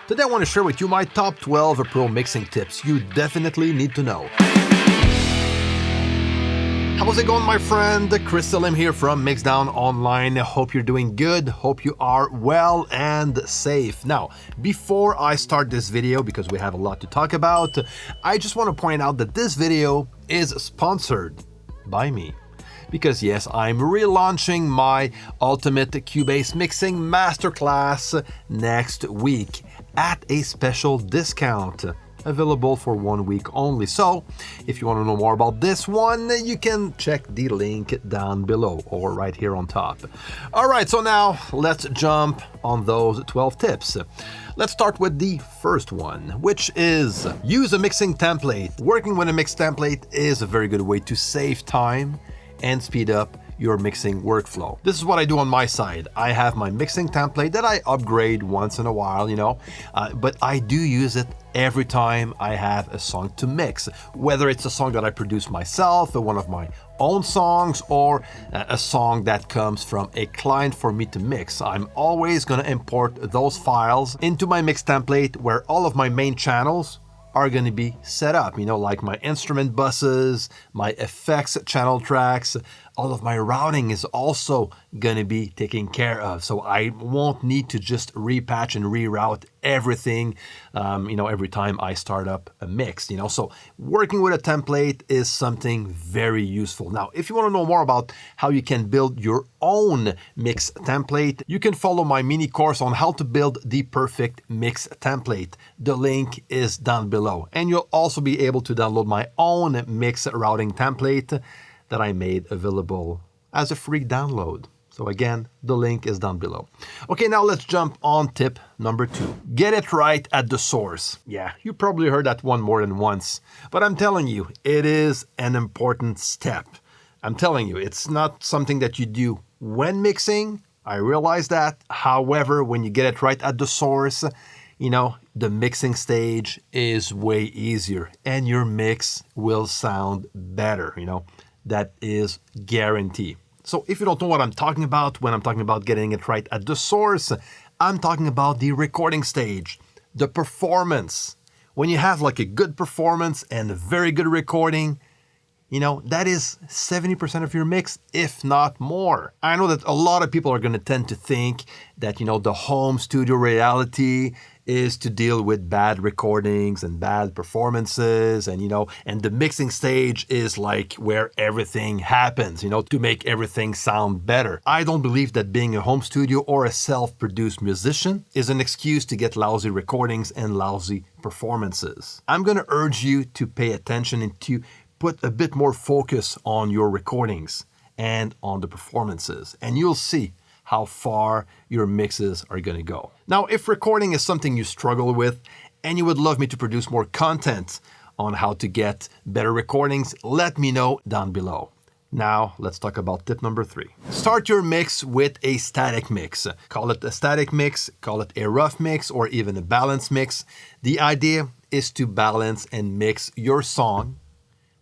Today I want to share with you my top 12 pro mixing tips you definitely need to know. How's it going, my friend? Chris Salim here from MIXDOWN Online. Hope you're doing good. Hope you are well and safe. Now, before I start this video, because we have a lot to talk about, I just want to point out that this video is sponsored by me. Because yes, I'm relaunching my Ultimate CUBASE Mixing Masterclass next week at a special discount, available for 1 week only. So if you want to know more about this one, you can check the link down below or right here on top. All right, so now let's jump on those 12 tips. Let's start with the first one, which is use a mixing template. Working with a mix template is a very good way to save time and speed up your mixing workflow. This is what I do on my side. I have my mixing template that I upgrade once in a while, but I do use it every time I have a song to mix, whether it's a song that I produce myself, one of my own songs, or a song that comes from a client for me to mix. I'm always going to import those files into my mix template where all of my main channels are going to be set up, like my instrument buses, my effects channel tracks. All of my routing is also going to be taken care of. So I won't need to just repatch and reroute everything, every time I start up a mix, So working with a template is something very useful. Now, if you want to know more about how you can build your own mix template, you can follow my mini course on how to build the perfect mix template. The link is down below. And you'll also be able to download my own mix routing template that I made available as a free download. So again, the link is down below. Okay, now let's jump on tip number 2. Get it right at the source. Yeah, you probably heard that one more than once, but I'm telling you, it is an important step. I'm telling you, it's not something that you do when mixing. I realize that. However, when you get it right at the source, the mixing stage is way easier and your mix will sound better, That is guaranteed. So if you don't know what I'm talking about when I'm talking about getting it right at the source, I'm talking about the recording stage, the performance. When you have like a good performance and a very good recording, that is 70% of your mix, if not more. I know that a lot of people are going to tend to think that, the home studio reality is to deal with bad recordings and bad performances, and the mixing stage is like where everything happens, to make everything sound better. I don't believe that being a home studio or a self-produced musician is an excuse to get lousy recordings and lousy performances. I'm going to urge you to pay attention and to put a bit more focus on your recordings and on the performances, and you'll see how far your mixes are going to go. Now, if recording is something you struggle with and you would love me to produce more content on how to get better recordings, let me know down below. Now, let's talk about tip number 3. Start your mix with a static mix. Call it a static mix, call it a rough mix, or even a balanced mix. The idea is to balance and mix your song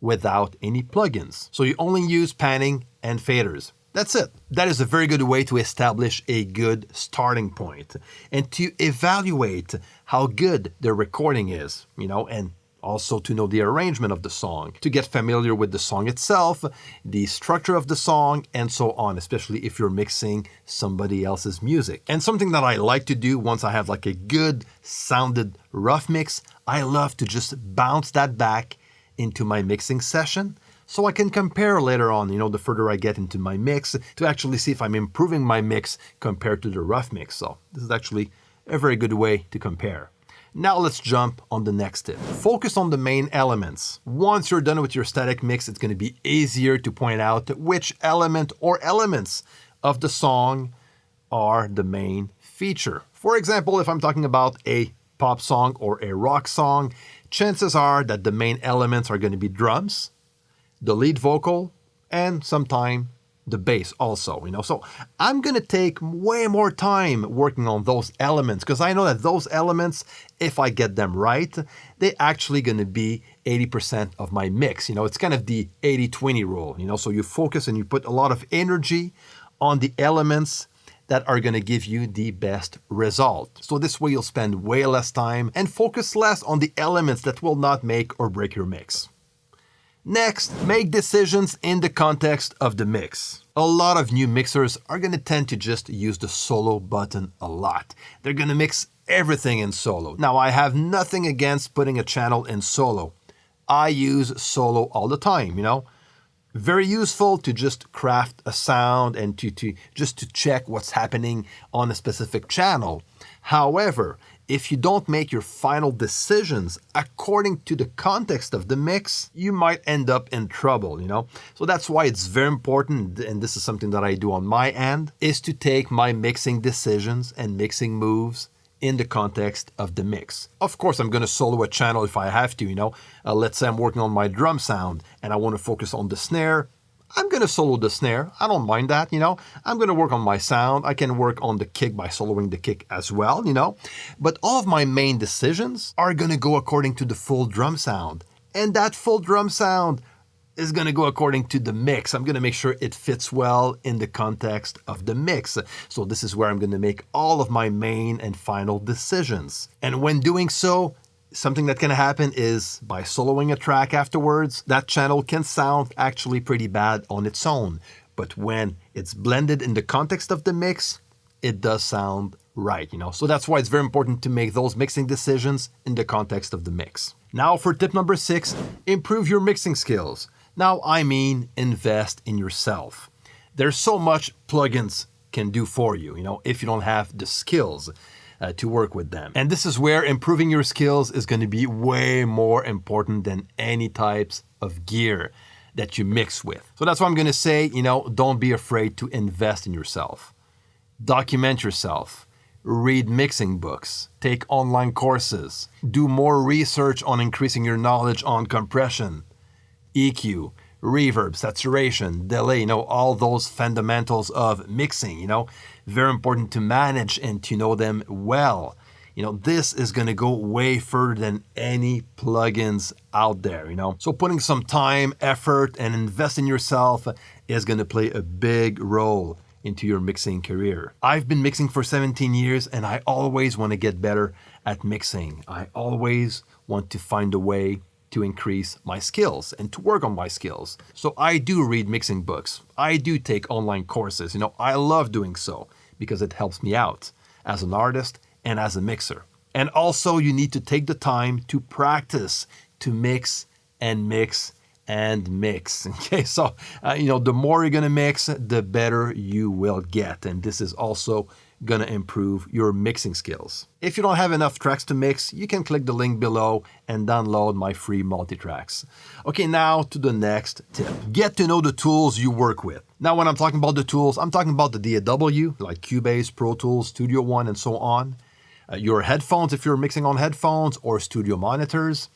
without any plugins. So you only use panning and faders. That's it. That is a very good way to establish a good starting point and to evaluate how good the recording is, and also to know the arrangement of the song, to get familiar with the song itself, the structure of the song, and so on, especially if you're mixing somebody else's music. And something that I like to do once I have like a good sounded rough mix, I love to just bounce that back into my mixing session so I can compare later on, the further I get into my mix, to actually see if I'm improving my mix compared to the rough mix. So this is actually a very good way to compare. Now let's jump on the next tip. Focus on the main elements. Once you're done with your static mix, it's going to be easier to point out which element or elements of the song are the main feature. For example, if I'm talking about a pop song or a rock song, chances are that the main elements are going to be drums, the lead vocal, and sometimes the bass also, So I'm going to take way more time working on those elements because I know that those elements, if I get them right, they're actually going to be 80% of my mix. It's kind of the 80-20 rule, So you focus and you put a lot of energy on the elements that are going to give you the best result. So this way you'll spend way less time and focus less on the elements that will not make or break your mix. Next, make decisions in the context of the mix. A lot of new mixers are going to tend to just use the solo button a lot. They're going to mix everything in solo. Now, I have nothing against putting a channel in solo. I use solo all the time, Very useful to just craft a sound and to check what's happening on a specific channel. However, if you don't make your final decisions according to the context of the mix, you might end up in trouble, So that's why it's very important, and this is something that I do on my end, is to take my mixing decisions and mixing moves in the context of the mix. Of course, I'm going to solo a channel if I have to, let's say I'm working on my drum sound and I want to focus on the snare. I'm going to solo the snare. I don't mind that, I'm going to work on my sound. I can work on the kick by soloing the kick as well, But all of my main decisions are going to go according to the full drum sound. And that full drum sound is going to go according to the mix. I'm going to make sure it fits well in the context of the mix. So this is where I'm going to make all of my main and final decisions. And when doing so, something that can happen is by soloing a track afterwards, that channel can sound actually pretty bad on its own. But when it's blended in the context of the mix, it does sound right, So that's why it's very important to make those mixing decisions in the context of the mix. Now for tip number 6, improve your mixing skills. Now, I mean, invest in yourself. There's so much plugins can do for you, if you don't have the skills to work with them. And this is where improving your skills is going to be way more important than any types of gear that you mix with. So that's why I'm going to say, don't be afraid to invest in yourself. Document yourself. Read mixing books. Take online courses. Do more research on increasing your knowledge on compression, EQ, reverb, saturation, delay, all those fundamentals of mixing, very important to manage and to know them well. This is going to go way further than any plugins out there, So putting some time, effort, and invest in yourself is going to play a big role into your mixing career. I've been mixing for 17 years and I always want to get better at mixing. I always want to find a way to increase my skills and to work on my skills. So I do read mixing books. I do take online courses. I love doing so because it helps me out as an artist and as a mixer. And also you need to take the time to practice, to mix and mix and mix. Okay, so, the more you're going to mix, the better you will get. And this is also going to improve your mixing skills. If you don't have enough tracks to mix, you can click the link below and download my free multi-tracks. Okay, now to the next tip. Get to know the tools you work with. Now, when I'm talking about the tools, I'm talking about the DAW, like CUBASE, Pro Tools, Studio One, and so on. Your headphones, if you're mixing on headphones, or studio monitors.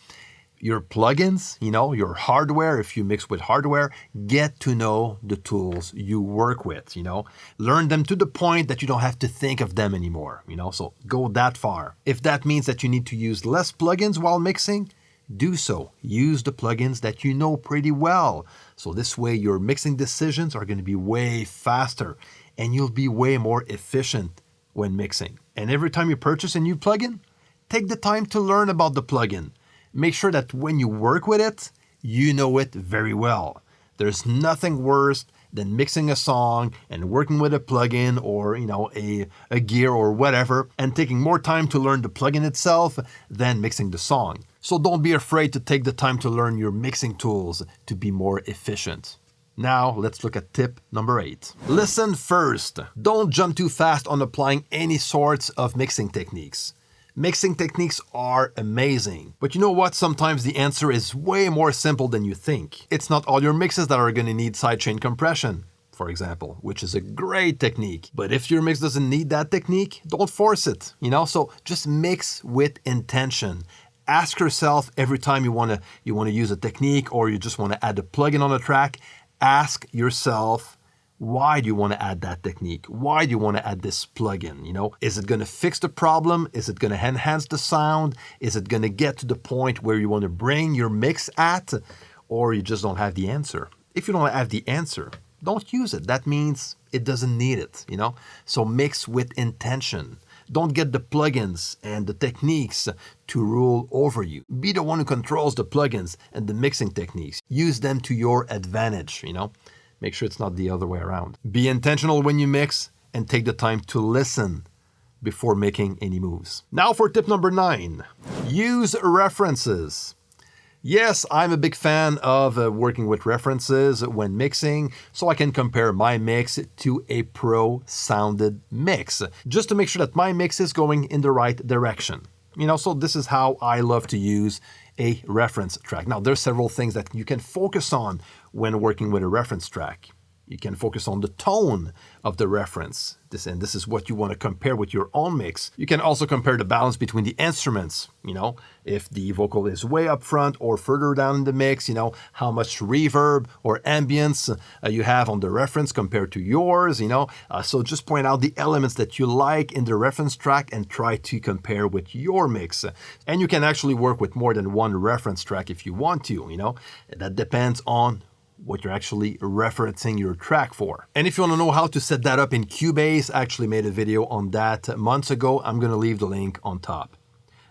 Your plugins, your hardware, if you mix with hardware. Get to know the tools you work with, Learn them to the point that you don't have to think of them anymore, So go that far. If that means that you need to use less plugins while mixing, do so. Use the plugins that you know pretty well. So this way your mixing decisions are going to be way faster and you'll be way more efficient when mixing. And every time you purchase a new plugin, take the time to learn about the plugin. Make sure that when you work with it, you know it very well. There's nothing worse than mixing a song and working with a plugin or, a gear or whatever, and taking more time to learn the plugin itself than mixing the song. So don't be afraid to take the time to learn your mixing tools to be more efficient. Now, let's look at tip number 8. Listen first. Don't jump too fast on applying any sorts of mixing techniques. Mixing techniques are amazing. But you know what? Sometimes the answer is way more simple than you think. It's not all your mixes that are going to need sidechain compression, for example, which is a great technique. But if your mix doesn't need that technique, don't force it, So just mix with intention. Ask yourself every time you want to use a technique or you just want to add a plugin on a track, ask yourself, why do you want to add that technique? Why do you want to add this plugin? Is it going to fix the problem? Is it going to enhance the sound? Is it going to get to the point where you want to bring your mix at? Or you just don't have the answer? If you don't have the answer, don't use it. That means it doesn't need it, So mix with intention. Don't get the plugins and the techniques to rule over you. Be the one who controls the plugins and the mixing techniques. Use them to your advantage, Make sure it's not the other way around. Be intentional when you mix and take the time to listen before making any moves. Now for tip number 9, use references. Yes, I'm a big fan of working with references when mixing, so I can compare my mix to a pro-sounded mix, just to make sure that my mix is going in the right direction. So this is how I love to use a reference track. Now, there's several things that you can focus on when working with a reference track. You can focus on the tone of the reference. This is what you want to compare with your own mix. You can also compare the balance between the instruments, if the vocal is way up front or further down in the mix, how much reverb or ambience you have on the reference compared to yours, So just point out the elements that you like in the reference track and try to compare with your mix. And you can actually work with more than one reference track if you want to, That depends on what you're actually referencing your track for. And if you want to know how to set that up in CUBASE, I actually made a video on that months ago. I'm going to leave the link on top.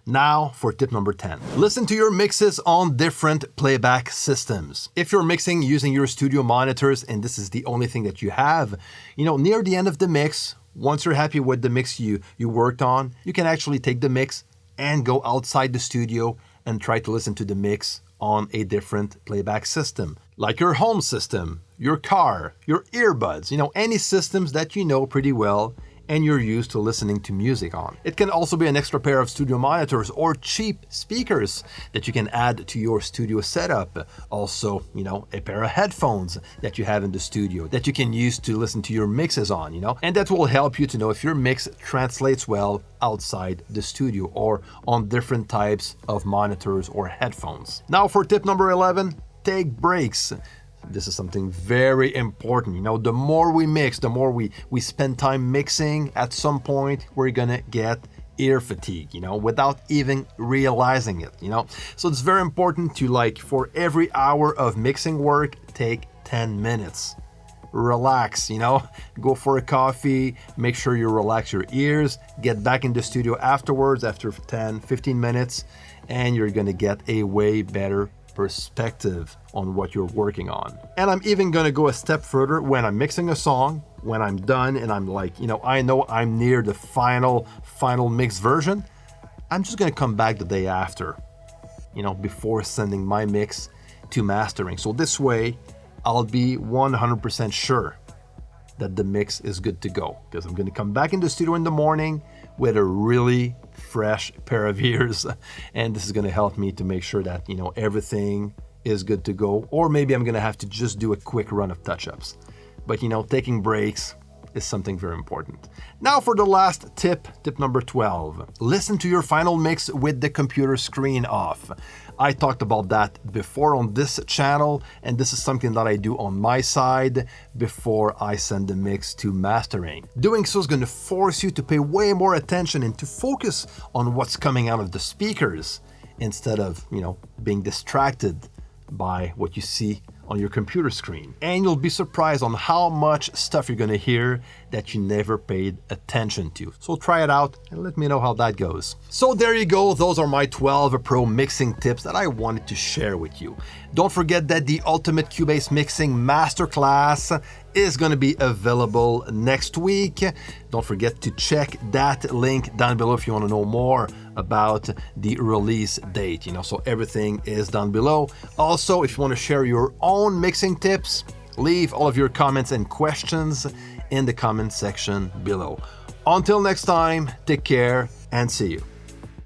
Now for tip number 10. Listen to your mixes on different playback systems. If you're mixing using your studio monitors and this is the only thing that you have, near the end of the mix, once you're happy with the mix you worked on, you can actually take the mix and go outside the studio and try to listen to the mix on a different playback system, like your home system, your car, your earbuds, any systems that you know pretty well and you're used to listening to music on. It can also be an extra pair of studio monitors or cheap speakers that you can add to your studio setup. Also, a pair of headphones that you have in the studio that you can use to listen to your mixes on, and that will help you to know if your mix translates well outside the studio or on different types of monitors or headphones. Now for tip number 11, take breaks. This is something very important. The more we mix, the more we spend time mixing, at some point we're gonna get ear fatigue, without even realizing it, So it's very important to, for every hour of mixing work, take 10 minutes. Relax, go for a coffee, make sure you relax your ears, get back in the studio afterwards after 10, 15 minutes, and you're gonna get a way better perspective on what you're working on. And I'm even gonna go a step further when I'm mixing a song, when I'm done and I'm I know I'm near the final mix version, I'm just gonna come back the day after, before sending my mix to mastering. So this way, I'll be 100% sure that the mix is good to go, because I'm gonna come back in the studio in the morning with a really fresh pair of ears, and this is going to help me to make sure that everything is good to go. Or maybe I'm going to have to just do a quick run of touch-ups, but taking breaks is something very important. Now for the last tip number 12. Listen to your final mix with the computer screen off. I talked about that before on this channel, and this is something that I do on my side before I send the mix to mastering. Doing so is going to force you to pay way more attention and to focus on what's coming out of the speakers instead of, being distracted by what you see on your computer screen. And you'll be surprised on how much stuff you're gonna hear that you never paid attention to. So try it out and let me know how that goes. So there you go, those are my 12 pro mixing tips that I wanted to share with you. Don't forget that the Ultimate CUBASE Mixing Masterclass is going to be available next week. Don't forget to check that link down below if you want to know more about the release date. So everything is down below. Also, if you want to share your own mixing tips, leave all of your comments and questions in the comment section below. Until next time, take care and see you.